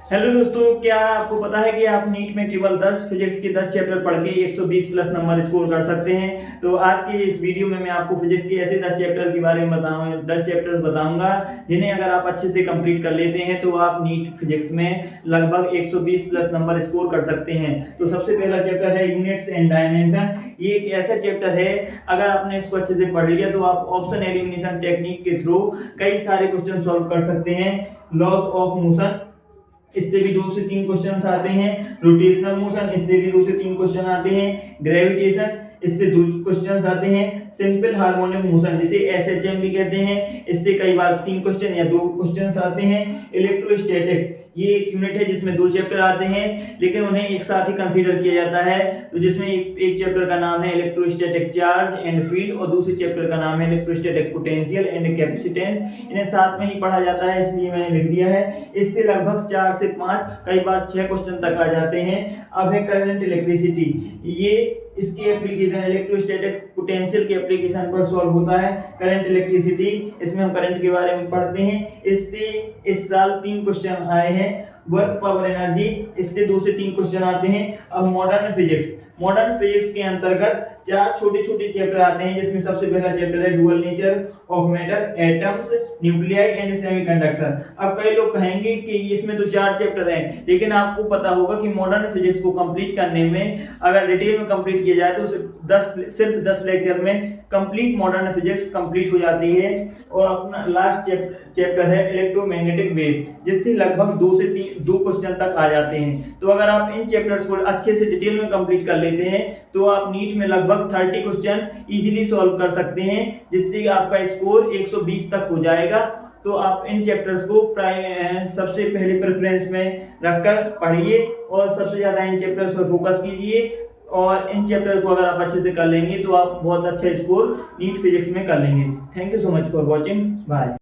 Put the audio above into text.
Hello दोस्तों, क्या आपको पता है कि आप नीट में केवल 10 फिजिक्स के 10 चैप्टर पढ़ के 120 प्लस नंबर स्कोर कर सकते हैं। तो आज के इस वीडियो में मैं आपको फिजिक्स के ऐसे 10 चैप्टर के बारे में बताऊंगा, 10 चैप्टर बताऊंगा जिन्हें अगर आप अच्छे से कंप्लीट कर लेते हैं तो आप नीट फिजिक्स में लगभग 120 प्लस नंबर स्कोर कर सकते हैं। तो सबसे पहला चैप्टर है यूनिट्स एंड डायमेंशन। ये एक ऐसा चैप्टर है, अगर आपने इसको अच्छे से पढ़ लिया तो आप ऑप्शन एलिमिनेशन टेक्निक के थ्रू कई सारे क्वेश्चन सॉल्व कर सकते हैं। लॉज ऑफ मोशन, इससे भी 2 से 3 क्वेश्चन आते हैं। रोटेशनल मोशन, इससे भी 2 से 3 क्वेश्चन आते हैं। ग्रेविटेशन, इससे 2 क्वेश्चन आते हैं। सिंपल हार्मोनिक मोशन, जिसे एसएचएम भी कहते हैं, इससे कई बार 3 क्वेश्चन या 2 क्वेश्चन आते हैं। इलेक्ट्रोस्टैटिक्स, ये एक यूनिट है जिसमें 2 चैप्टर आते हैं, लेकिन उन्हें एक साथ ही कंसीडर किया जाता है। तो जिसमें एक चैप्टर का नाम है इलेक्ट्रोस्टैटिक चार्ज एंड फील्ड और दूसरे चैप्टर का नाम है इलेक्ट्रोस्टैटिक पोटेंशियल एंड कैपेसिटेंस। इन्हें साथ में ही पढ़ा जाता है, इसलिए मैंने लिख दिया है। इससे लगभग 4 से 5, कई बार 6 क्वेश्चन तक आ जाते हैं। अब है करंट इलेक्ट्रिसिटी, ये इसकी एप्लीकेशन इलेक्ट्रोस्टैटिक पोटेंशियल के एप्लीकेशन पर सॉल्व होता है। करंट इलेक्ट्रिसिटी, इसमें हम करंट के बारे में पढ़ते हैं। इससे इस साल 3 क्वेश्चन आए हैं। वर्क पावर एनर्जी, इससे 2 से 3 क्वेश्चन आते हैं। अब मॉडर्न फिजिक्स, मॉडर्न फिजिक्स के अंतर्गत 4 छोटे छोटे चैप्टर आते हैं, जिसमें सबसे पहला चैप्टर है dual nature of matter, atoms, nuclei and semiconductor. अब कई लोग कहेंगे कि इसमें तो 4 चैप्टर हैं, लेकिन आपको पता होगा कि मॉडर्न फिजिक्स को कंप्लीट करने में अगर डिटेल में कंप्लीट किया जाए तो सिर्फ 10 लेक्चर में कंप्लीट मॉडर्न फिजिक्स कंप्लीट हो जाती है। और अपना लास्ट चैप्टर है इलेक्ट्रोमैग्नेटिक वेव, जिससे लगभग 2 क्वेश्चन तक आ जाते हैं। तो अगर आप इन चैप्टर्स को अच्छे से डिटेल में कंप्लीट कर लेते हैं तो आप नीट में लगभग 30 क्वेश्चन इजीली सॉल्व कर सकते हैं, जिससे आपका स्कोर 120 तक हो जाएगा। तो आप इन चैप्टर्स को सबसे पहले प्रेफरेंस में रखकर पढ़िए और सबसे ज्यादा इन चैप्टर्स पर फोकस कीजिए। और इन चैप्टर को अगर आप अच्छे से कर लेंगे तो आप बहुत अच्छा स्कोर नीट फिजिक्स में कर लेंगे। Thank you so much for watching, bye.